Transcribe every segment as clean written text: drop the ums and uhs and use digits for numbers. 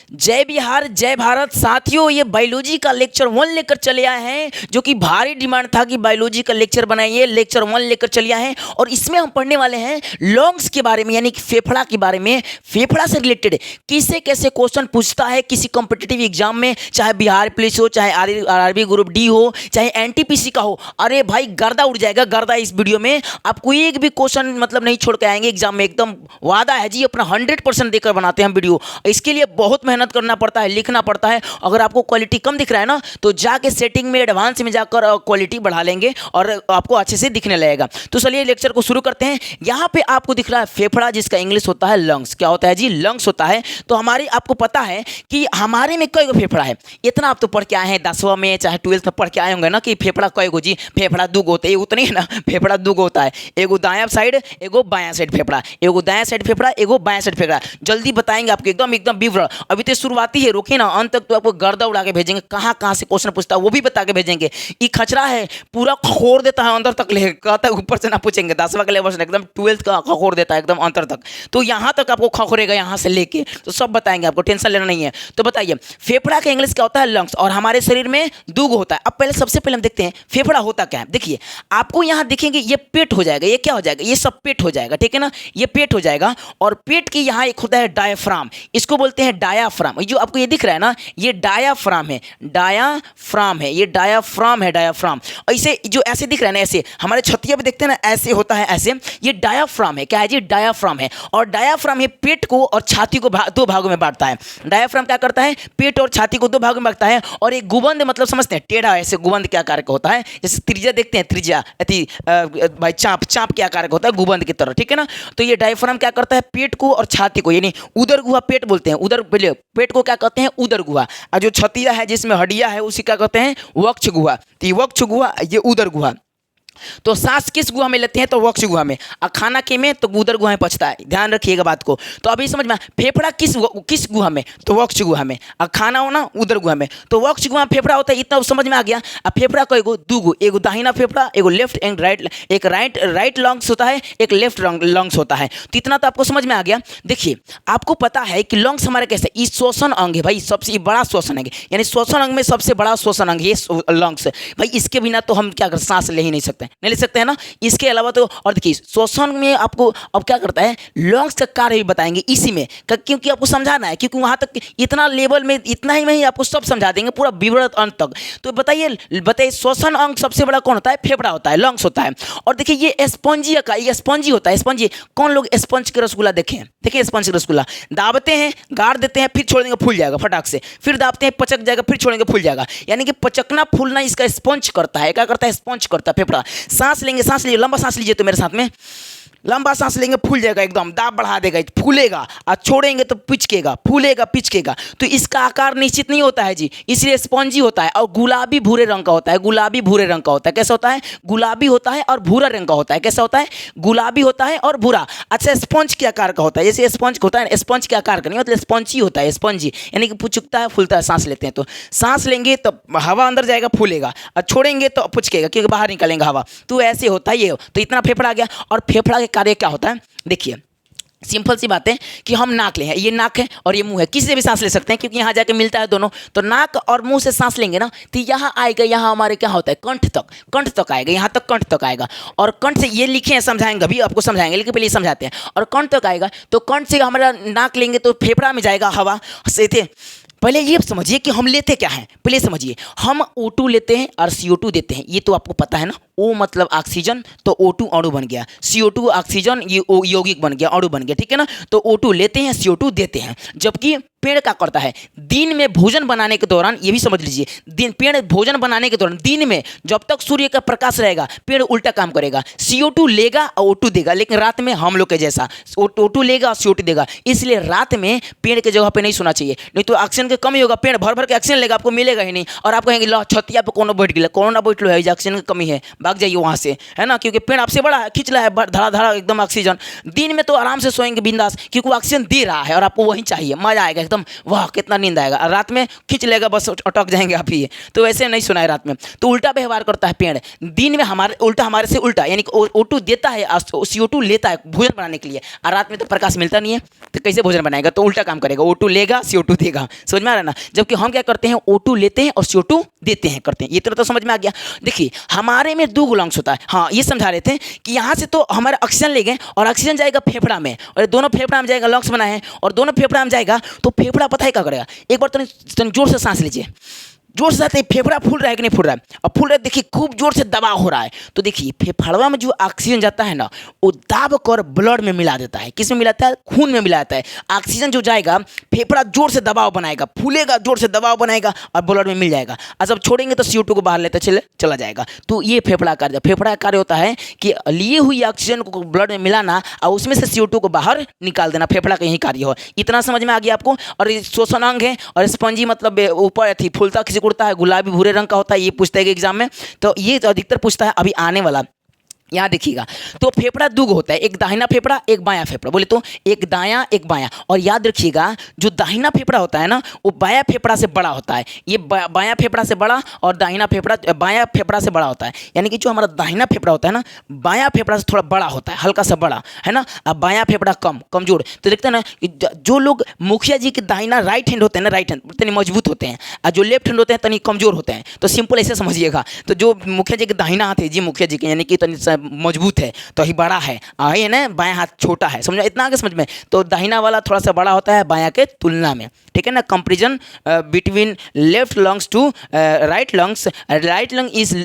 जय बिहार जय भारत साथियों, ये बायोलॉजी का लेक्चर 1 लेकर चले आए हैं, जो कि भारी डिमांड था कि बायोलॉजी का लेक्चर बनाइए। लेक्चर 1 लेकर चले आए हैं और इसमें हम पढ़ने वाले हैं लंग्स के बारे में, यानी कि फेफड़ा के बारे में। फेफड़ा से रिलेटेड किससे कैसे क्वेश्चन पूछता है किसी कॉम्पिटिटिव एग्जाम में, चाहे बिहार पुलिस हो, चाहे आरआरबी ग्रुप डी हो, चाहे एनटीपीसी का हो। अरे भाई गर्दा उड़ जाएगा, गर्दा। इस वीडियो में आपको एक भी क्वेश्चन मतलब नहीं छोड़ के आएंगे एग्जाम में, एकदम वादा है जी, अपना 100% देकर बनाते हैं हम वीडियो। इसके लिए बहुत मेहनत करना पड़ता है, लिखना पड़ता है। अगर आपको क्वालिटी कम दिख रहा है ना, तो जाके सेटिंग में एडवांस में जाकर क्वालिटी बढ़ा लेंगे और आपको अच्छे से दिखने लगेगा। तो चलिए लेक्चर को शुरू करते हैं। यहाँ पे आपको दिख रहा है फेफड़ा, जिसका इंग्लिश होता है लंग्स। क्या होता है जी? लंग्स होता है। तो हमारी आपको पता है कि हमारे में कई गो फेफड़ा है। इतना आप तो पढ़ के आए हैं 10वां में चाहे 12th में पढ़ के आए होंगे ना कि फेफड़ा कई गो जी, फेफड़ा 2 गो होते हैं। उतने ही ना, फेफड़ा 2 गो होता है, एगो दायां साइड एगो बायां साइड फेफड़ा, एगो दायां साइड फेफड़ा एगो बायां साइड फेफड़ा। जल्दी बताएंगे आपको एकदम विवरण। अभी तो शुरुआती है, रोके ना, अंत तक तो आपको गर्दा उड़ा के भेजेंगे। कहाँ से क्वेश्चन पूछता है वो भी बता के भेजेंगे। ये खचरा है, पूरा खखोर देता है अंदर तक, ले कहता है ऊपर से ना पूछेंगे। 10वां के लेवल से एकदम 12th का खखोर देता है एकदम अंतर तक। तो यहाँ तक आपको खखोरेगा, यहाँ से लेके तो सब बताएंगे, आपको टेंशन लेना नहीं है। तो बताइए फेफड़ा का इंग्लिश क्या होता है? लंग्स। और हमारे शरीर में 2 गो होता है। अब पहले सबसे पहले हम देखते हैं फेफड़ा होता क्या है। देखिए आपको यहाँ दिखेंगे, ये पेट हो जाएगा। ये क्या हो जाएगा? ये सब पेट हो जाएगा, ठीक है ना। ये पेट हो जाएगा और पेट की यहाँ एक होता है डायाफ्राम, इसको बोलते हैं डायाफ्राम। जो आपको ये दिख रहा है ना, ये डायाफ्राम है, डायाफ्राम है, ये डायाफ्राम है, डायाफ्राम। ऐसे जो ऐसे दिख रहा है ना, ऐसे हमारे छतिया पे देखते हैं ना, ऐसे होता है, ऐसे। ये डायाफ्राम है। क्या है जी? डायाफ्राम है। और डायाफ्राम ये पेट को और छाती को 2 भागों में बांटता है। डायाफ्राम क्या करता है? पेट और छाती को 2 भागों में बांटता है। और एक गुबंद, मतलब समझते हैं, टेढ़ा ऐसे गुबंद के आकार का होता है। जैसे त्रिज्या देखते हैं, त्रिज्या भाई चाप के आकार का होता है, गुबंद की तरह, ठीक है ना। तो ये डायाफ्राम क्या करता है? पेट को और छाती को, यानी उदर गुहा पेट बोलते हैं, उदर पहले पेट को क्या कहते हैं? उदर गुहा। और जो छतिया है जिसमें हड्डियां है उसी क्या कहते हैं? वक्ष गुहा। तो ये वक्ष गुहा, ये उदर गुहा। तो सांस किस गुहा में लेते हैं? तो वक्ष गुहा में। और खाना के में तो उदर गुहा में पचता है, ध्यान रखिएगा बात को। तो अभी समझ में, फेफड़ा किस गुहा में? तो वक्ष गुहा में। और खाना हो ना उदर गुहा में। तो वक्ष गुहा में फेफड़ा होता है, इतना समझ में आ गया। अब फेफड़ा को 2 गो, एगो दाहिना फेफड़ा, एगो लेफ्ट एंड राइट, एक राइट लंग्स होता है, एक लेफ्ट लंग्स होता है। तो इतना तो आपको समझ में आ गया। देखिए आपको पता है कि लंग्स हमारे कैसे, ये श्वसन अंग है भाई, सबसे बड़ा श्वसन अंग, यानी श्वसन अंग में सबसे बड़ा श्वसन अंग ये लंग्स भाई। इसके बिना तो हम क्या कर सांस ले ही नहीं सकते, नहीं ले सकते हैं ना। इसके अलावा तो और देखिए श्वसन में आपको अब क्या करता है, लंग्स का कार्य भी बताएंगे इसी में, क्योंकि आपको समझाना है, क्योंकि वहां तक इतना लेवल में, इतना ही में ही आपको सब समझा देंगे, पूरा विवरण अंत तक। तो बताइए श्वसन अंग सबसे बड़ा कौन होता है? फेफड़ा होता है, लंग्स होता है। और देखिए ये स्पंजी का, ये स्पंजी होता है। स्पंजी कौन लोग स्पंज के रसगुल्ला देखे हैं? देखिए स्पंज के रसगुल्ला दाबते हैं, गाड़ देते हैं, फिर छोड़ देंगे, फूल जाएगा फटाक से, फिर दाबते हैं, पचक जाएगा, फिर छोड़ेंगे, फूल जाएगा। यानी कि पचकना फूलना इसका स्पंज करता है। क्या करता है? स्पंज करता है फेफड़ा। सांस लेंगे, सांस लीजिए, लंबा सांस लीजिए तो मेरे साथ में, लंबा सांस लेंगे, फूल जाएगा एकदम, दाब बढ़ा देगा, फूलेगा। और छोड़ेंगे तो पिचकेगा, फूलेगा, पिचकेगा। तो इसका आकार निश्चित नहीं होता है जी, इसलिए स्पंजी होता है। और गुलाबी भूरे रंग का होता है, गुलाबी भूरे रंग का होता है। कैसा होता है? गुलाबी होता है और भूरा रंग का होता है। कैसा होता है? गुलाबी होता है और भूरा। अच्छा स्पंज के आकार का होता है, जैसे स्पंज होता है, स्पंज के आकार का नहीं, मतलब स्पंजी होता है, स्पंजी यानी कि पुचकता है, फूलता है। सांस लेते हैं तो सांस लेंगे तो हवा अंदर जाएगा, फूलेगा, और छोड़ेंगे तो पुचकेगा, क्योंकि बाहर निकलेंगे हवा। तो ऐसे होता है ये। तो इतना फेफड़ा आ गया। और फेफड़ा के कार्य क्या होता है? देखिए सिंपल सी बात है कि हम नाक लें, ये नाक है और ये मुंह है, किसी से भी सांस ले सकते हैं, क्योंकि यहाँ जाके मिलता है दोनों। तो नाक और मुंह से सांस लेंगे ना, तो यहाँ आएगा, यहाँ हमारे क्या होता है? कंठ तक आएगा, यहाँ तक कंठ तक आएगा। और कंठ से ये लिखे हैं, समझाएंगे अभी आपको, समझाएंगे, लेकिन पहले समझाते हैं। और कंठ तक आएगा, तो कंठ से हमारा नाक लेंगे तो फेफड़ा में जाएगा हवा से। पहले ये समझिए कि हम लेते क्या हैं, पहले समझिए। हम O2 लेते हैं और CO2 देते हैं, ये तो आपको पता है ना। O मतलब ऑक्सीजन, तो O2 अणु बन गया, CO2 ऑक्सीजन, ये यौगिक बन गया, अणु बन गया, ठीक है ना। तो O2 लेते हैं, CO2 देते हैं। जबकि पेड़ क्या करता है? दिन में भोजन बनाने के दौरान, ये भी समझ लीजिए, पेड़ भोजन बनाने के दौरान दिन में जब तक सूर्य का प्रकाश रहेगा, पेड़ उल्टा काम करेगा, CO2 लेगा और O2 देगा। लेकिन रात में हम लोग के जैसा O2 लेगा और CO2 देगा, इसलिए रात में पेड़ के जगह पे नहीं सोना चाहिए, नहीं तो ऑक्सीजन की कमी होगा। पेड़ भर भर के ऑक्सीजन लेगा, आपको मिलेगा ही नहीं। और आप कहेंगे लो छतिया पे कोनो बैठ गया, कोरोना बैठ लो है, ऑक्सीजन की कमी है। भाग जाइए वहाँ से, है ना, क्योंकि पेड़ आपसे बड़ा है, खींच रहा है धड़ा धड़ा एकदम ऑक्सीजन। दिन में तो आराम से सोएंगे बिंदास, क्योंकि वो ऑक्सीजन दे रहा है और आपको वही चाहिए, मजा आएगा एकदम, वाह कितना नींद आएगा। और रात में खींच लेगा, बस अटक जाएंगे आप ही। तो वैसे नहीं सुना है रात में, तो उल्टा व्यवहार करता है पेड़। दिन में हमारे उल्टा, हमारे से उल्टा, यानी कि O2 देता है, CO2 लेता है भोजन बनाने के लिए, और रात में तो प्रकाश मिलता नहीं है, तो कैसे भोजन बनाएगा? तो उल्टा काम करेगा, O2 लेगा, CO2 देगा। समझ में आ रहा है ना? जबकि हम क्या करते हैं, O2 लेते हैं और CO2 देते हैं, करते हैं। ये तो समझ में आ गया। देखिए हमारे में 2 लंग्स होता है। हाँ, ये समझा रहे थे कि यहाँ से तो हमारा ऑक्सीजन ले गए और ऑक्सीजन जाएगा फेफड़ा में, और दोनों फेफड़ा में जाएगा, लंग्स बना है, और दोनों फेफड़ा में जाएगा, तो फेफड़ा पता है क्या करेगा? एक बार तो जोर से सांस लीजिए, जोर से आते फेफड़ा फूल रहा है कि नहीं फूल रहा है? और फूल रहा है, देखिए खूब जोर से दबाव हो रहा है। तो देखिए फेफड़वा में जो ऑक्सीजन जाता है ना, वो दाब कर ब्लड में मिला देता है। किस में मिलाता है? खून में मिलाता है। ऑक्सीजन जो जाएगा, फेफड़ा जोर से दबाव बनाएगा, फूलेगा, जोर से दबाव बनाएगा और ब्लड में मिल जाएगा। और जब छोड़ेंगे तो CO2 को बाहर लेते चला जाएगा। तो ये फेफड़ा कार्य, फेफड़ा कार्य होता है कि लिए हुई ऑक्सीजन को ब्लड में मिलाना और उसमें से CO2 को बाहर निकाल देना, फेफड़ा का यही कार्य हो। इतना समझ में आ गया आपको? और ये श्वसन अंग है, और स्पंजी मतलब ऊपर थी फूलता किसी उड़ता है, गुलाबी भूरे रंग का होता है, ये पूछता है कि एग्जाम में, तो ये अधिकतर पूछता है अभी आने वाला। यहाँ देखिएगा, तो फेफड़ा 2 होता है, एक दाहिना फेफड़ा, एक बायां फेफड़ा। बोले तो एक दायां एक बायां। और याद रखिएगा, जो दाहिना फेफड़ा होता है ना, वो बायां फेफड़ा से बड़ा होता है। ये बायां फेफड़ा से बड़ा और दाहिना फेफड़ा बायां फेफड़ा से बड़ा होता है। यानी कि जो हमारा दाहिना फेफड़ा होता है ना, बायां फेफड़ा से थोड़ा बड़ा होता है, हल्का सा बड़ा, है ना। अब बायां फेफड़ा कमजोर। तो देखते हैं ना कि जो लोग मुखिया जी के दाहिना राइट हैंड होते हैं ना, राइट हैंड तनी मजबूत होते हैं, और जो लेफ्ट हैंड होते हैं तनी कमजोर होते हैं। तो सिंपल ऐसे समझिएगा, तो जो मुखिया जी के दाहिना हाथ है, जी मुखिया जी के, यानी कि तनी मजबूत है, तो ही बड़ा है, है ना, बायां हाथ छोटा है। समझो इतना आगे समझ में? तो दाहिना वाला थोड़ा सा बड़ा होता है बायां के तुलना में, ठीक है ना। Comparison between left lungs to right lungs, right lung is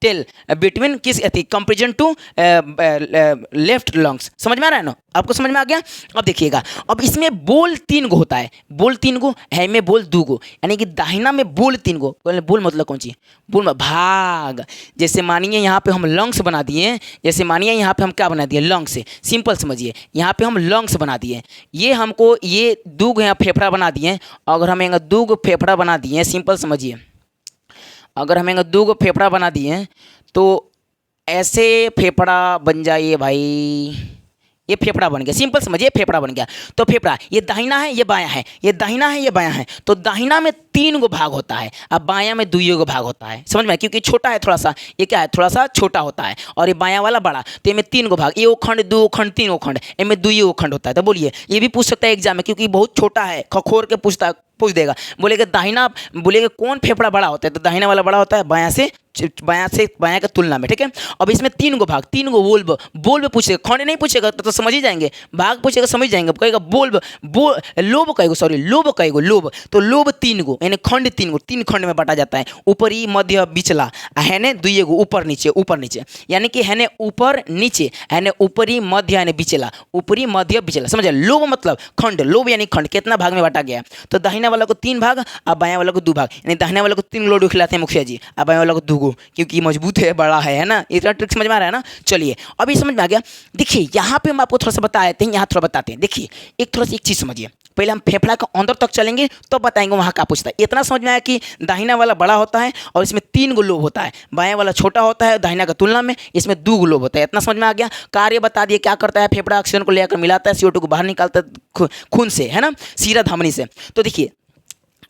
tell between किस कंपैरिजन टू लेफ्ट लंग्स। समझ में आ रहा है ना? आपको समझ में आ गया? अब देखिएगा, अब इसमें बोल 3 गो होता है, बोल 3 गो है, में बोल 2 गो, यानी कि दाहिना में बोल 3 गो। बोल मतलब कौन चीज? बोल भाग। जैसे मानिए यहाँ पे हम लंग्स बना दिए, जैसे मानिए यहाँ पे हम क्या बना दिए? लंग्स से। सिंपल समझिए, यहाँ पे हम लंग्स बना दिए, ये हमको ये 2 गो यहाँ फेफड़ा बना दिए। अगर हम यहाँ 2 गो फेफड़ा बना दिए, सिंपल समझिए, अगर हम यहाँ 2 गो फेफड़ा बना दिए, तो ऐसे फेफड़ा बन जाइए भाई, ये फेफड़ा बन गया। सिंपल समझिए, फेफड़ा बन गया। तो फेफड़ा ये दाहिना है, ये बायां है, ये दाहिना है, ये बायां है। तो दाहिना में 3 गो भाग होता है, अब बायां में 2 गो भाग होता है। समझ में? क्योंकि छोटा है थोड़ा सा, ये क्या है, थोड़ा सा छोटा होता है, और ये बायां वाला बड़ा। तो इनमें 3 गो भाग, 1 खंड, 2 खंड, 3 खंड, इनमें 2 खंड होता है। तो बोलिए, ये भी पूछ सकता है एग्जाम में, क्योंकि बहुत छोटा है, खखोर के पूछ देगा। बोलेगा दाहिना, बोलेगा कौन फेफड़ा बड़ा होता है? तो दाहिना वाला बड़ा होता है बायां से बायां के तुलना में, ठीक है। अब इसमें 3 गो भाग, 3 गो बोल्ब पूछेगा, खंड नहीं पूछेगा तो समझ ही जाएंगे, भाग पूछेगा समझ जाएंगे। कहेगा बोल्ब लोब कहेगा, सॉरी लोब कहेगा, लोब। तो लोब 3 गो, यानी खंड 3 गो, 3 खंड में बांटा जाता है, ऊपरी मध्य बिचला, है ने 2 गो ऊपर नीचे, ऊपर नीचे, यानी कि है ने ऊपर नीचे, है ने ऊपरी मध्य, है ने बिचला, ऊपरी मध्य बिचला। समझ? लोब मतलब खंड, लोब यानी खंड, कितना भाग में बांटा गया? तो दाहिना वाला को 3 भाग, और बायां वाला को 2 भाग, यानी दाहिना वाला को 3 लोड खिलाते हैं मुखिया जी, और बायां वाला को 2 गो, क्योंकि मजबूत है, बड़ा है ना। इतना ट्रिक समझ में आ रहा है ना? चलिए अभी समझ में आ गया। देखिए यहाँ पे हम आपको थोड़ा सा बता देते हैं, यहाँ थोड़ा बताते हैं। देखिए थोड़ा सा एक चीज़ समझिए, पहले हम फेफड़ा का अंदर तक चलेंगे तो बताएंगे वहाँ क्या पूछता है। इतना समझ में आया कि दाहिना वाला बड़ा होता है और इसमें 3 गो लोब होता है, बायां वाला छोटा होता है दाहिना का तुलना में, इसमें 2 गो लोब होता है। इतना समझ में आ गया। कार्य बता दिए, क्या करता है? फेफड़ा ऑक्सीजन को लेकर मिलाता है, CO2 को बाहर निकालता है खून से, है ना, सीरा धमनी से। तो देखिए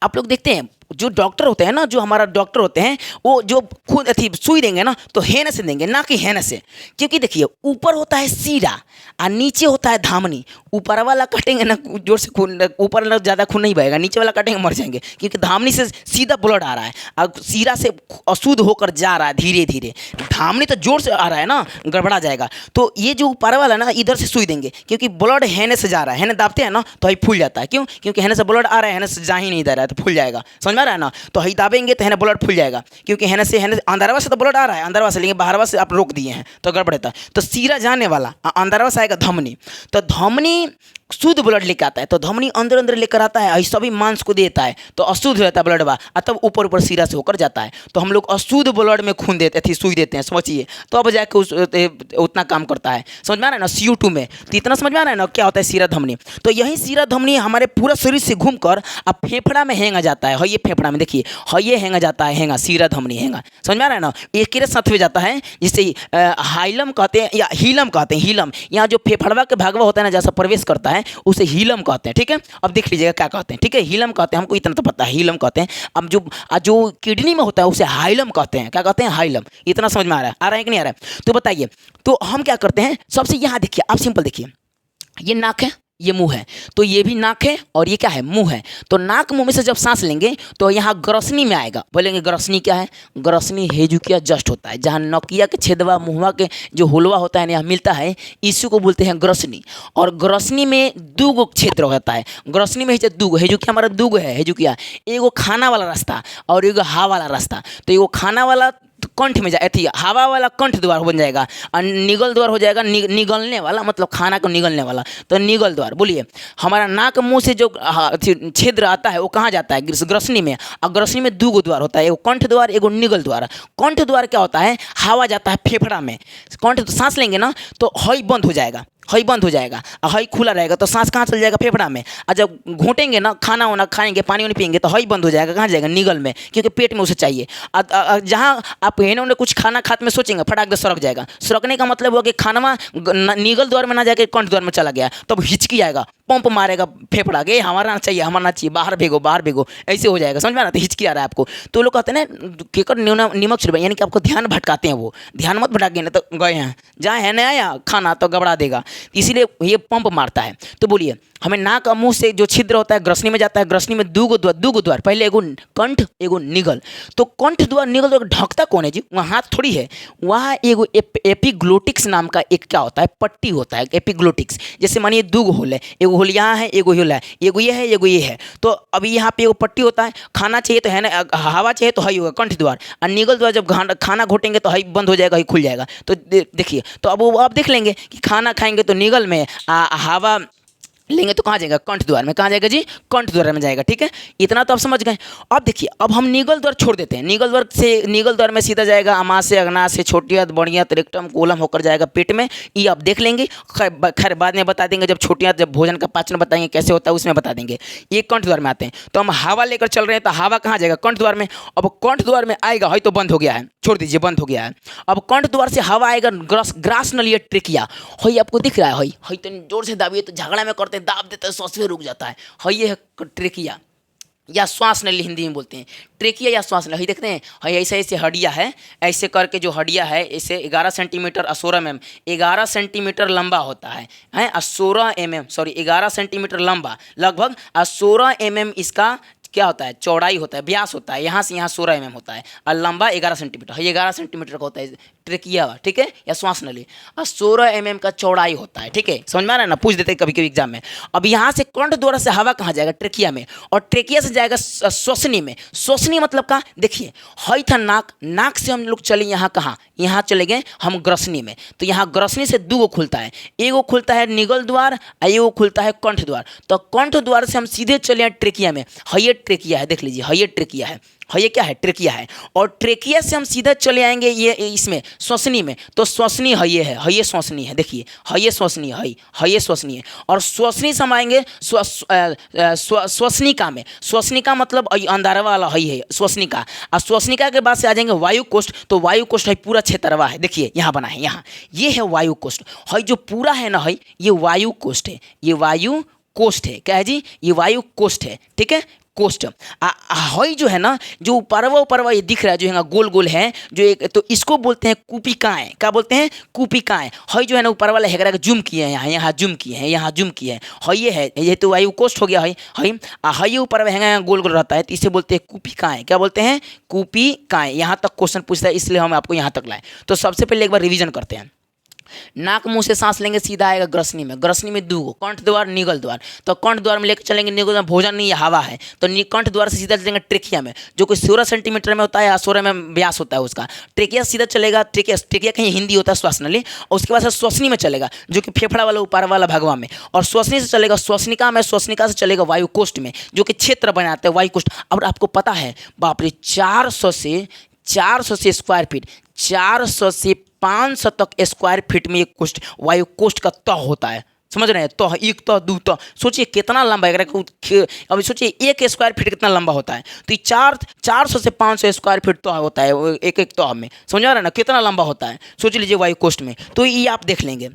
आप लोग देखते हैं, जो डॉक्टर होते हैं ना, जो हमारा डॉक्टर होते हैं, वो जो खून अथी सुई देंगे ना, तो हेन से देंगे, ना कि हेन से। क्योंकि देखिए ऊपर होता है सीरा और नीचे होता है धामनी। ऊपर वाला कटेंगे ना, जोर से खून, ऊपर वाला ज़्यादा खून नहीं बहेगा, नीचे वाला कटेंगे मर जाएंगे, क्योंकि धामनी से सीधा ब्लड आ रहा है और सीरा से अशुद्ध होकर जा रहा है धीरे धीरे। धामनी तो जोर से आ रहा है ना, गड़बड़ा जाएगा। तो ये जो ऊपर वाला ना, इधर से सुई देंगे, क्योंकि ब्लड हेने से जा रहा है, हेने दाबते हैं ना तो ही फूल जाता है। क्यों? क्योंकि हेने से ब्लड आ रहा है, हेने से जा ही नहीं दे रहा है, तो फूल जाएगा। समझ में आ रहा है ना? तो ही दाबेंगे तो हेने ब्लड फूल जाएगा, क्योंकि हेने से अंदरवा से तो ब्लड आ रहा है, अंदरवा से, लेकिन बाहरवा से आप रोक दिए हैं तो गड़बड़ रहता है। तो सीरा जाने वाला अंदरवा से आएगा धमनी। तो धमनी शुद्ध ब्लड लेकर आता है, तो धमनी अंदर अंदर लेकर आता है, सभी मांस को देता है, तो अशुद्ध रहता है ब्लड और तब ऊपर ऊपर सिरा से होकर जाता है। तो हम लोग अशुद्ध ब्लड में खून देते थे, सुई देते हैं, समझिए, तो अब जाके उतना काम करता है। समझ में आ रहा है ना CO2 में? तो इतना समझ में आ रहा है ना क्या होता है सीरा धमनी। तो यही सीरा धमनी हमारे पूरा शरीर से घूमकर अब फेफड़ा में हैंगा जाता है। ये फेफड़ा में देखिए, ये हैंगा जाता है, हैंगा सीरा धमनी हैंगा। समझ में आ रहा है ना? एक के साथ में जाता है, जिसे हाइलम कहते हैं या हीलम कहते हैं। हीलम यहाँ जो फेफड़वा के भागवा होता है ना, जैसा प्रवेश करता है उसे हीलम कहते हैं। ठीक है, अब देख लीजिएगा क्या कहते हैं। ठीक है, हीलम कहते हैं, हमको इतना तो पता है, हीलम कहते हैं। अब जो किडनी में होता है उसे हाइलम कहते हैं। क्या कहते हैं? हाइलम। इतना समझ में आ रहा है कि नहीं आ रहा है? तो बताइए, तो हम क्या करते हैं, सबसे यहाँ देखिए, आप सिंपल देखिए, ये नाक है, ये मुंह है, तो ये भी नाक है और ये क्या है? मुंह है। तो नाक मुंह में से जब सांस लेंगे तो यहाँ ग्रसनी में आएगा। बोलेंगे ग्रसनी क्या है? ग्रसनी हेजुकिया जस्ट होता है, जहाँ नकिया के छेदवा मुहवा के जो होलवा होता है यहाँ मिलता है, इसी को बोलते हैं ग्रसनी। और ग्रसनी में दूगो क्षेत्र होता है। ग्रसनी में दूगो, हेजुकिया हमारा दूगो है, हेजुकिया एगो खाना वाला रास्ता और एगो हवा वाला रास्ता। तो एगो खाना वाला कंठ में जाए, हवा वाला कंठ द्वार बन जाएगा और निगल द्वार हो जाएगा, निगलने वाला मतलब खाना को निगलने वाला, तो निगल द्वार। बोलिए, हमारा नाक मुंह से जो छिद्र आता है वो कहाँ जाता है? ग्रसनी में। और ग्रसनी में दूगो द्वार होता है, एगो कंठ द्वार, एगो निगल द्वार। कंठ द्वार क्या होता है? हवा जाता है फेफड़ा में। कंठ तो सांस लेंगे ना तो हई बंद हो जाएगा, हई बंद हो जाएगा और हई खुला रहेगा, तो सांस कहाँ चल जाएगा? फेफड़ा में। और जब घोटेंगे ना, खाना वाना खाएंगे, पानी वानी पियेंगे, तो हई बंद हो जाएगा, कहाँ जाएगा? निगल में, क्योंकि पेट में उसे चाहिए। जहाँ आप हेने उन्हें कुछ खाना खाते में सोचेंगे, फटाक से सड़क जाएगा। सड़कने का मतलब हुआ कि खाना निगल द्वार में ना जाकर कंठ द्वार में चला गया, तब हिचकी आएगा, पंप मारेगा फेफड़ा के, हमारा ना चाहिए, हमारा ना चाहिए, बाहर भेगो, बाहर भेगो, ऐसे हो जाएगा। समझ में आ रहा है? तो हिचकी आ रहा है आपको। तो लोग कहते हैं ना केकर नीमक छिड़वा, यानी कि आपको ध्यान भटकाते हैं। वो ध्यान मत भटकाइए ना, तो गए हैं जहाँ है ना आया खाना तो गबड़ा देगा, इसीलिए ये पंप मारता है। तो बोलिए, हमें नाक और मुंह से जो छिद्र होता है ग्रसनी में जाता है। ग्रसनी में दूगो द्वार, पहले एगो कंठ, एगो निगल। तो कंठ द्वार, निगल द्वार ढकता कौन है जी? वहाँ हाथ थोड़ी है, वहाँ एगो एपिग्लोटिक्स नाम का एक क्या होता है? पट्टी होता है, एपिग्लोटिक्स। जैसे मानिए दूगो होल है, एगो होल यहाँ है, एगो होल है, एगो ये है, एगो ये है। तो अभी यहाँ पे एगो पट्टी होता है, खाना चाहिए तो है ना, हवा चाहिए तो हई होगा कंठ द्वार, और निगल द्वार जब खाना घोटेंगे तो हई बंद हो जाएगा, हई खुल जाएगा। तो देखिए, तो अब वो आप देख लेंगे कि खाना खाएंगे तो निगल में, हवा लेंगे तो कहाँ जाएगा? कंठ द्वार में। कहाँ जाएगा जी? कंठ द्वार में जाएगा। ठीक है, इतना तो आप समझ गए। अब देखिए, अब हम निगल द्वार छोड़ देते हैं। निगल द्वार में सीधा जाएगा अमाशय, अग्नाशय, छोटी आंत, बड़ी आंत, रेक्टम, कोलम होकर जाएगा पेट में। ये आप देख लेंगे, खैर बाद में बता देंगे, जब छोटी आंत, जब भोजन का पाचन बताएंगे कैसे होता है उसमें बता देंगे। ये कंठ द्वार में आते हैं। तो हम हवा लेकर चल रहे हैं, तो हवा कहाँ जाएगा? कंठ द्वार में। अब कंठ द्वार में आएगा, हई तो बंद हो गया है, छोड़ दीजिए, बंद हो गया है। अब कंठ द्वार से हवा आएगा ग्रास नलिया ट्रेकिया। हई आपको दिख रहा है, हई तो जोर से दाबिए, तो झगड़ा में करते दाब देते हैं, में रुक जाता है। ये है ट्रेकिया या श्वास नली, हिंदी में बोलते हैं ट्रेकिया या श्वास नली। देखते हैं, ऐसे ऐसे हड्डियाँ है, ऐसे करके जो हड्डियाँ है, इसे 11 सेंटीमीटर 16 mm, 11 सेंटीमीटर लंबा होता है 16 mm, सॉरी 11 सेंटीमीटर लंबा, लगभग 16 mm इसका क्या होता है? चौड़ाई होता है, व्यास होता है, यहाँ से यहाँ 16 mm होता है, और लंबा 11 सेंटीमीटर। ये 11 सेंटीमीटर का होता है ट्रेकिया, ठीक है, या श्वास नली, और 16 mm का चौड़ाई होता है। ठीक है, समझ में आ रहा है ना? पूछ देते हैं कभी कभी एग्जाम में। अब यहाँ से कंठ द्वार से हवा कहाँ जाएगा? ट्रेकिया में, और ट्रेकिया से जाएगा श्वसनी में। श्वसनी मतलब का? देखिए, हई था नाक, नाक से हम लोग चले यहाँ कहाँ? यहाँ चले गए हम ग्रसनी में। तो यहाँ ग्रसनी से दूगो खुलता है, एगो खुलता है निगल द्वार और एगो खुलता है कंठ द्वार। तो कंठ द्वार से हम सीधे चले ट्रेकिया में। ये ट्रेकिया है, देख लीजिए, ये ट्रेकिया है, ये क्या है? ट्रेकिया है। और ट्रेकिया से हम सीधा चले आएंगे ये इसमें श्वसनी में। तो श्वसनी है, ये श्वसनी है, देखिए, ये श्वसनी है, ये श्वसनी है। और श्वसनी से हम आएंगे श्वसनिका में। श्वसनिका मतलब अंधारा वाला है श्वसनिका। और श्वसनिका के बाद से आ जाएंगे वायु कोष्ठ। तो वायु कोष्ठ है पूरा क्षेत्रवा है, देखिए यहाँ बना है, यहाँ ये है वायु कोष्ठ। है जो पूरा है ना, है ये वायु कोष्ठ है, ये वायु कोष्ठ है। क्या है जी? ये वायु कोष्ठ है। ठीक है, कोष्ठ। हई जो है ना, जो परवा ये दिख रहा है, जो है गोल गोल है, जो एक, तो इसको बोलते हैं कुपिकाएँ। क्या बोलते हैं? कुपिकाएँ। हई जो है ना, ऊपर वाला हेगरा का जूम किए हैं, यहाँ जूम किए हैं, यहाँ जूम किए हैं। हई है, ये तो वायु कोष्ठ हो गया। हई ऊपर है गोल गोल रहता है, तो इसे बोलते हैं कुपिकाएँ। क्या बोलते हैं? कुपिकाएँ। यहाँ तक क्वेश्चन पूछता है, इसलिए हम आपको यहाँ तक लाए। तो सबसे पहले एक बार रिविजन करते हैं। नाक मुंह से सांस लेंगे सीधा आएगा ग्रसनी में दो कंठ द्वार निगल द्वार, तो कंठ द्वार में लेकर चलेंगे, निगल द्वार भोजन नहीं हवा है, तो कंठ द्वार से सीधा चलेंगे ट्रेकिया में, जो कि 16 सेंटीमीटर में होता है या 16 में व्यास होता है उसका। ट्रेकिया सीधा चलेगा, ट्रेकिया कहीं हिंदी होता है श्वासनली, और उसके बाद से श्वसनी में चलेगा जो कि फेफड़ा वाला ऊपर वाला भगवा में, और श्वसनी से चलेगा श्वसनिका में, श्वसनिका से चलेगा वायुकोष्ठ में जो कि क्षेत्र बनाते हैं वायुकोष्ठ। अब आपको पता है बाप रे 400 से स्क्वायर फीट, 400 से 500 तक स्क्वायर फीट में एक कोष्ठ वायु कोष्ठ का तह होता है। समझ रहे हैं? तह, एक तह, दो तह, सोचिए कितना लंबा है। अभी सोचिए 1 स्क्वायर फीट कितना लंबा होता है, तो ये 400 से 500 स्क्वायर फीट तह होता है एक तह में। समझ रहे हैं ना कितना लंबा होता है? सोच लीजिए वायु कोष्ठ में, तो ये आप देख लेंगे।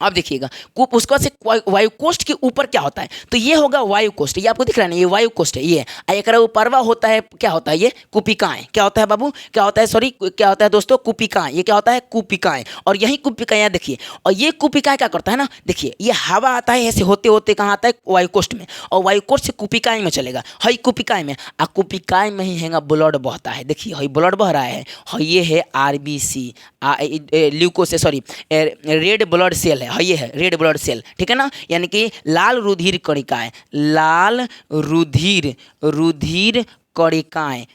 अब देखिएगा उसका से वायु कोष्ठ के ऊपर क्या होता है, तो ये होगा वायु कोष्ठ, ये आपको दिख रहा है ना, ये वायु कोष्ठ है। ये एक ऊपरवा होता है, क्या होता है ये कुपिकाएं, क्या होता है बाबू, क्या होता है, सॉरी क्या होता है दोस्तों, कुपिकाएं। ये क्या होता है, कुपिकाएं, और यही कुपिकाएं देखिए, और ये कुपिकाएं क्या करता है ना, देखिए ये हवा आता है ऐसे होते होते कहाँ आता है, वायु कोष्ठ में, और वायु कोष्ठ से कुपिकाएं में चलेगा, हई कुपिकाएं में, आ कुपिकाएं में ही हैगा ब्लड बहता है। देखिए हई ब्लड बह रहा है, ये है RBC ल्यूकोस, सॉरी रेड ब्लड सेल है, ये है रेड ब्लड सेल, ठीक है ना, यानी कि लाल रुधिर कणिकाएं, लाल रुधिर कणिकाएं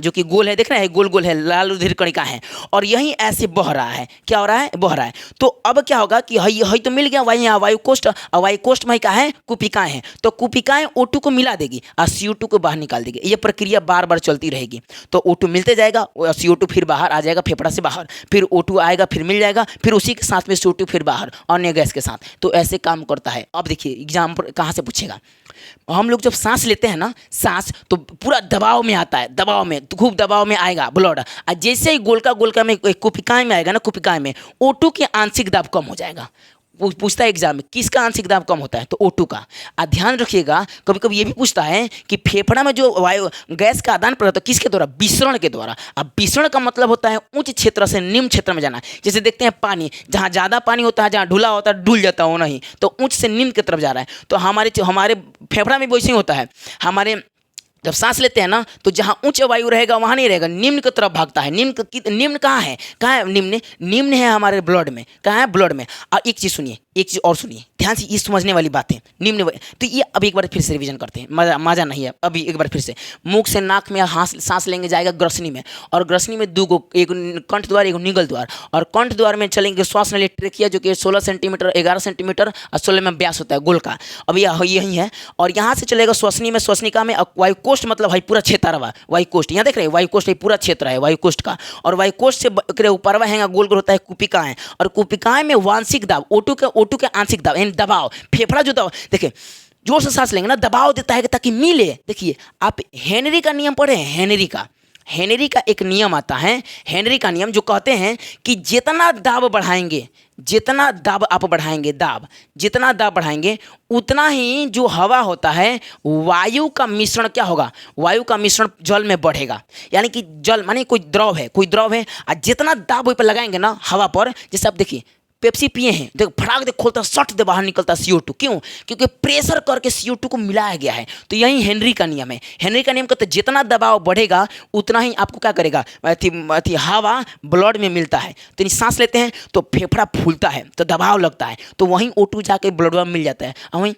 जो कि गोल है, देख रहे हैं गोल गोल है, लाल रुधिर कणिका है, और यही ऐसे बह रहा है, क्या हो रहा है, बह रहा है। तो अब क्या होगा कि हई तो मिल गया वही वायु कोष्ठ, और वायु कोष्ठ में क्या है, कुपिकाएं हैं, तो कुपिकाएं O2 को मिला देगी और CO2 को बाहर निकाल देगी। ये प्रक्रिया बार बार चलती रहेगी, तो O2 मिलते जाएगा, CO2 फिर बाहर आ जाएगा फेफड़ा से बाहर, फिर O2 आएगा, फिर मिल जाएगा, फिर उसी के साथ में CO2 फिर बाहर अन्य गैस के साथ, तो ऐसे काम करता है। अब देखिए एग्जाम्पल कहाँ से पूछेगा, हम लोग जब सांस लेते हैं ना, सांस तो पूरा दबाव में आता है, दबाव में तो खूब दबाव में आएगा ब्लड, और जैसे ही गोलका में कुपिकाएं में आएगा ना, कुपिकाएं में O2 के आंशिक दाब कम हो जाएगा। पूछता है एग्जाम में किसका आंशिक दाब कम होता है, तो O2 का। ध्यान रखिएगा कभी कभी ये भी पूछता है कि फेफड़ा में जो वायु गैस का आदान प्रदान होता है किसके द्वारा, विसरण के द्वारा। अब विसरण का मतलब होता है उच्च क्षेत्र से निम्न क्षेत्र में जाना। जैसे देखते हैं पानी, जहाँ ज़्यादा पानी होता है, जहाँ ढुला होता है डुल जाता हो नहीं, तो उच्च से निम्न की तरफ जा रहा है। तो हमारे फेफड़ा में वैसे ही होता है, हमारे जब सांस लेते हैं ना, तो जहाँ उच्च वायु रहेगा वहाँ नहीं रहेगा, निम्न की तरफ भागता है। निम्न कहाँ है, निम्न है हमारे ब्लड में, कहाँ है, ब्लड में। और एक चीज़ सुनिए, एक चीज़ और सुनिए ध्यान से, ये समझने वाली बातें निम्न। तो ये अब एक बार फिर से रिवीजन करते हैं, मजा नहीं है। अभी एक बार फिर से, मुख से नाक में सांस लेंगे जाएगा ग्रसनी में, और ग्रसनी में दो गो, एक कंठ द्वार एक निगल द्वार, और कंठ द्वार में चलेंगे श्वास नली ट्रेकिया जो कि 16 सेंटीमीटर 11 सेंटीमीटर और 16 में व्यास होता है गोल का। अब यही है, और यहाँ से चलेगा श्वसनी में, श्वसनिका में, वायु कोष्ठ मतलब है पूरा क्षेत्रवा वायु कोष्ठ, यहाँ देख रहे हैं वायु कोष्ठ पूरा क्षेत्र है वायु कोष्ठ का, और वायु कोष्ठ से ऊपरवा है गोल गोल होता है कुपिकाएं, और कुपिकाएं में वांशिक दाब O2 के आंशिक दाब यानी दबाव, फेफड़ा जो दबाव, देखिए जोर से सांस लेंगे ना दबाव देता है ताकि मिले। देखिए आप हेनरी का नियम पढ़े हैं, हेनरी का एक नियम आता है, हेनरी का नियम जो कहते हैं कि जितना दाब बढ़ाएंगे, जितना दाब आप बढ़ाएंगे, जितना दाब बढ़ाएंगे उतना ही जो हवा होता है वायु का मिश्रण क्या होगा, वायु का मिश्रण जल में बढ़ेगा। यानी कि जल माने कोई द्रव है और जितना दाब वही पर लगाएंगे ना हवा पर, जैसे आप देखिए पेप्सी पिए हैं, देखो फटाक दे खोलता सट दे बाहर निकलता CO2, क्यों, क्योंकि प्रेशर करके CO2 को मिलाया गया है। तो यही हेनरी का नियम है। हेनरी का नियम कहते हैं जितना दबाव बढ़ेगा उतना ही आपको क्या करेगा, हवा ब्लड में मिलता है। तो सांस लेते हैं तो फेफड़ा फूलता है तो दबाव लगता है, तो वहीं O2 जाके ब्लड में मिल जाता है। वहीं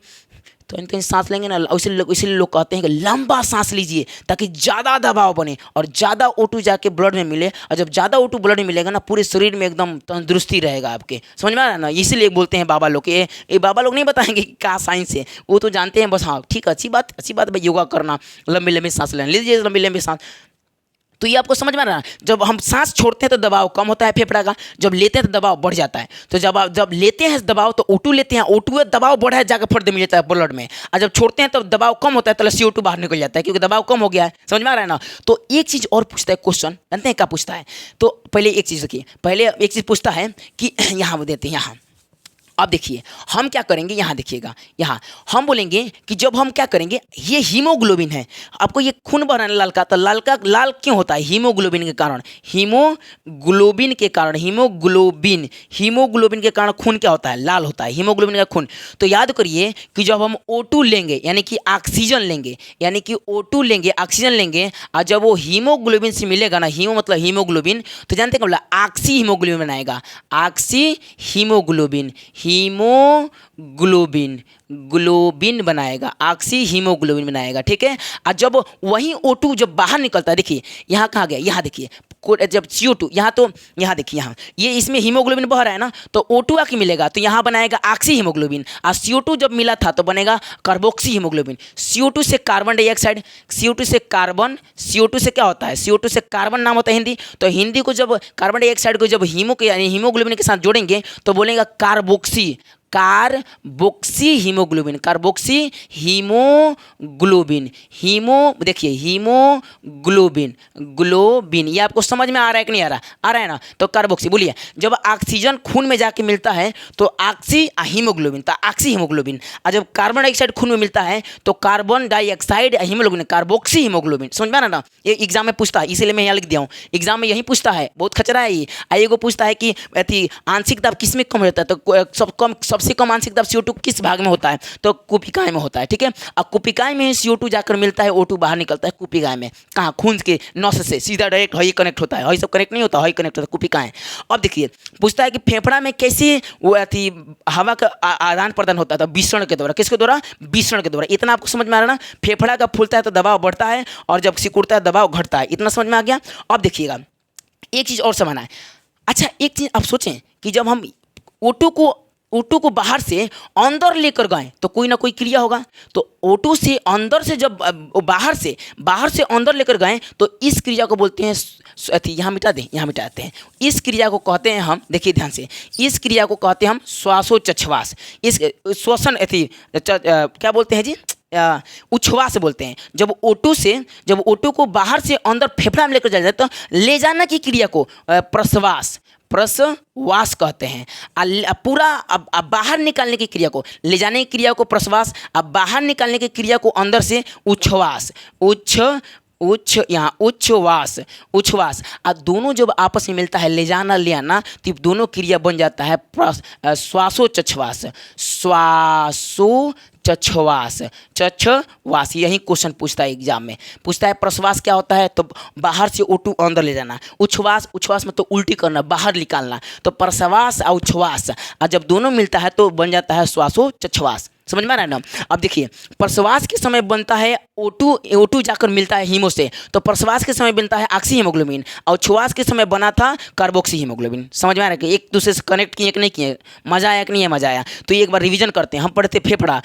तो कहीं सांस लेंगे ना, इसीलिए लोग कहते हैं कि लंबा सांस लीजिए ताकि ज़्यादा दबाव बने और ज़्यादा O2 जाके ब्लड में मिले, और जब ज़्यादा O2 ब्लड में मिलेगा ना पूरे शरीर में एकदम तंदुरुस्ती रहेगा आपके। समझ में आ रहा है ना, इसीलिए बोलते हैं बाबा लोग, ये बाबा लोग नहीं बताएंगे कि क्या साइंस है, वो तो जानते हैं बस। हाँ ठीक है, अच्छी बात भाई, योगा करना, लंबी सांस लेना, लीजिए लंबी सांस। तो ये आपको समझ में आ रहा है, जब हम सांस छोड़ते हैं तो दबाव कम होता है फेफड़ा का, जब लेते हैं तो दबाव बढ़ जाता है। तो जब लेते हैं दबाव तो O2 लेते हैं, O2 दबाव बढ़ा है जाकर फट दे मिल जाता है ब्लड में, और जब छोड़ते हैं तो दबाव कम होता है तो CO2 बाहर निकल जाता है क्योंकि दबाव कम हो गया है। समझ में आ रहा है ना। तो एक चीज़ और पूछता है क्वेश्चन, जानते हैं क्या पूछता है, तो पहले एक चीज़ देखिए, पहले एक चीज़ पूछता है कि यहाँ वो देते हैं, यहाँ अब देखिए हम क्या करेंगे, यहाँ देखिएगा, यहाँ हम बोलेंगे कि जब हम क्या करेंगे, ये हीमोग्लोबिन है, आपको ये खून बह रहा है लाल का, तो लाल क्यों होता है? हीमोग्लोबिन के कारण, हीमोग्लोबिन के कारण, हीमोग्लोबिन के कारण खून क्या होता है? लाल होता है, हीमोग्लोबिन का खून। तो याद करिए कि जब हम O2 लेंगे यानी कि ऑक्सीजन लेंगे, यानी कि O2 लेंगे, ऑक्सीजन लेंगे, और जब वो हीमोग्लोबिन से मिलेगा ना, हीमो मतलब हीमोग्लोबिन, तो जानते हैं क्या बोला? ऑक्सी हीमोग्लोबिन बनाएगा, ऑक्सी हीमोग्लोबिन, ग्लोबिन बनाएगा, ऑक्सी हीमोग्लोबिन बनाएगा, ठीक है। और जब वही O2 जब बाहर निकलता है, देखिए यहाँ कहाँ गया, यहाँ देखिए जब CO2 यहाँ, तो यहाँ देखिए, यहाँ ये इसमें हीमोग्लोबिन बह रहा है ना, तो O2 आके मिलेगा तो यहाँ बनाएगा ऑक्सी हीमोग्लोबिन, और CO2 जब मिला था तो बनेगा कार्बोक्सी हीमोग्लोबिन। CO2 से कार्बन डाइऑक्साइड, CO2 से कार्बन, CO2 से क्या होता है? CO2 से कार्बन नाम होता है हिंदी, तो हिंदी को जब कार्बन डाइऑक्साइड को जब हीमोग्लोबिन के साथ जोड़ेंगे तो बोलेगा कार्बोक्सी हीमोग्लोबिन, कार्बोक्सी हीमोग्लोबिन, देखिए ग्लोबिन, ये आपको समझ में आ रहा है कि नहीं आ रहा? आ रहा है ना? तो कार्बोक्सी बोलिए, जब ऑक्सीजन खून में जाके मिलता है तो ऑक्सी हीमोग्लोबिन, तो ऑक्सी हीमोग्लोबिन, और जब कार्बन डाइऑक्साइड खून में मिलता है तो carbon dioxide haemoglobin, carboxy haemoglobin. समझ में आ रहा ना? ये एग्जाम में पूछता है, इसीलिए मैं यहाँ लिख दिया हूँ, एग्जाम में यही पूछता है, बहुत खचरा है ये। आइए पूछता है कि आंशिक दाब किस में कम रहता है, तो सबसे कम आंशिक दाब CO2 किस भाग में होता है? तो कुपिकाय में होता है, ठीक है। अब कुपिकाय में CO2 जाकर मिलता है, O2 बाहर निकलता है कुपिकाय में, कहाँ? खून के नस से सीधा डायरेक्ट हई कनेक्ट होता है, हई सब कनेक्ट नहीं होता, हई कनेक्ट होता है कुपिकाय। अब देखिए पूछता है कि फेफड़ा में कैसे वो हवा का आदान प्रदान होता है? तो विसरण के द्वारा। किसके द्वारा? विसरण के द्वारा। इतना आपको समझ में आ रहा है ना? फेफड़ा का फूलता है तो दबाव बढ़ता है, और जब सिकुड़ता है दबाव घटता है। इतना समझ में आ गया? अब देखिएगा एक चीज़ और समझना है। अच्छा एक चीज़ आप सोचें कि जब हम O2 को बाहर से अंदर लेकर गए तो कोई ना कोई क्रिया होगा, तो O2 से अंदर से जब बाहर से अंदर लेकर गए तो इस क्रिया को बोलते हैं, यहाँ मिटा दें, यहाँ मिटाते हैं, इस क्रिया को कहते हैं हम, देखिए ध्यान से, इस क्रिया को कहते हैं हम श्वासोच्छ्वास। इस श्वसन क्या बोलते हैं जी? उच्छ्वास बोलते हैं। जब O2 को बाहर से अंदर फेफड़ा में लेकर जाया जाता है, ले जाना की क्रिया को प्रश्वास कहते हैं। पूरा अब बाहर निकालने की क्रिया को, ले जाने की क्रिया को प्रश्वास, अब बाहर निकालने की क्रिया को अंदर से उच्छ्वास, उच्छ्वास। अब दोनों जब आपस में मिलता है, ले जाना ले आना, तो दोनों क्रिया बन जाता है श्वासोच्छ्वास, चच्छवास। यही क्वेश्चन पूछता है एग्जाम में, पूछता है प्रश्वास क्या होता है? तो बाहर से O2 अंदर ले जाना, उच्छ्वास में तो उल्टी करना, बाहर निकालना, तो प्रश्वास और उच्छ्वास, और जब दोनों मिलता है तो बन जाता है श्वासोच्छ्वास। समझ में आ रहा है ना? अब देखिए प्रश्वास के समय बनता है O2 जाकर मिलता है हीमो से, तो प्रश्वास के समय बनता है ऑक्सी हीमोग्लोबिन, और उच्छ्वास के समय बना था कार्बोक्सी हीमोग्लोबिन। समझ में आ रहा है कि एक दूसरे से कनेक्ट किए कि नहीं किए? मजा आया कि नहीं है? मजा आया। तो एक बार रिवीजन करते हैं। हम पढ़ते फेफड़ा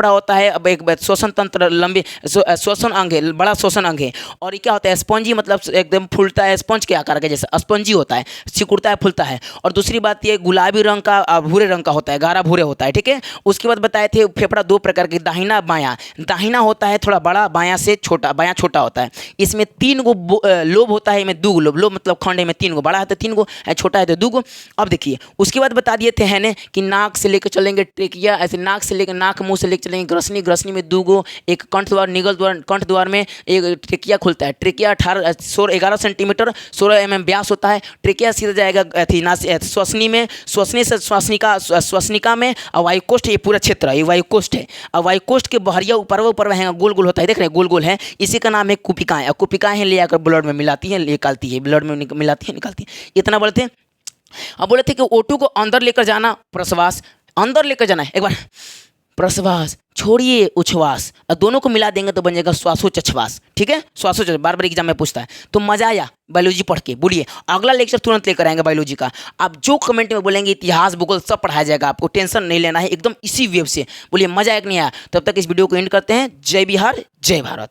होता है, अब एक श्वसन तंत्र, लंबे श्वसन अंग है, बड़ा श्वसन अंग है, और ये क्या होता है? स्पंजी, मतलब एकदम फूलता है, स्पंज के आकार का जैसे स्पंजी होता है, सिकुड़ता है, फूलता है। और दूसरी बात ये गुलाबी रंग का, भूरे रंग का होता है, गाढ़ा भूरे होता है, ठीक है। उसके बाद बताए थे फेफड़ा दो प्रकार के, दाहिना बायां। दाहिना होता है थोड़ा बड़ा, बायां से छोटा, बायां छोटा होता है। इसमें 3 गो लोब होता है, में 2 गो लोब मतलब खंड है, में 3 गो, बड़ा है तो 3 गो, छोटा है तो 2 गो। अब देखिए उसके बाद बता दिए थे है ने कि नाक से लेकर चलेंगे ट्रेकिया, ऐसे नाक से लेकर, नाक मुंह से लेकर चलेंगे ग्रसनी में 2 गो, एक कंठ द्वार, निगल द्वार, कंठ द्वार में एक ट्रेकिया खुलता है। ट्रेकिया 11 सेंटीमीटर 16 mm व्यास होता है। ट्रेकिया सीधा जाएगा श्वसनी में, श्वसनी से श्वसनिका में, और वायुकोष्ठ, ये पूरा क्षेत्र है, ये वायुकोष्ठ है। और वायुकोष्ठ के बहरिया ऊपर है, गोल गोल होता है, देख रहे हैं गोल गोल है, इसी का नाम है कुपिकाएं। और कुपिकाएं ले आकर ब्लड में मिलाती है, निकालती है, ब्लड में मिलाती है, निकालती है। इतना बोलते हैं। अब बोले थे कि O2 को अंदर लेकर जाना, प्रश्वास, अंदर लेकर जाना है, एक बार प्रश्वास छोड़िए उच्छ्वास, और दोनों को मिला देंगे तो बन जाएगा श्वासोच्छ्वास, ठीक है। श्वासोच्छ्वास बार एग्जाम में पूछता है। तो मजा आया बायोलॉजी पढ़ के? बोलिए अगला लेक्चर तुरंत लेकर आएंगे बायोलॉजी का। आप जो कमेंट में बोलेंगे इतिहास भूगोल सब पढ़ाया जाएगा, आपको टेंशन नहीं लेना है, एकदम इसी वेव से। बोलिए मजा आया कि नहीं आया? तब तक इस वीडियो को एंड करते हैं। जय बिहार, जय भारत।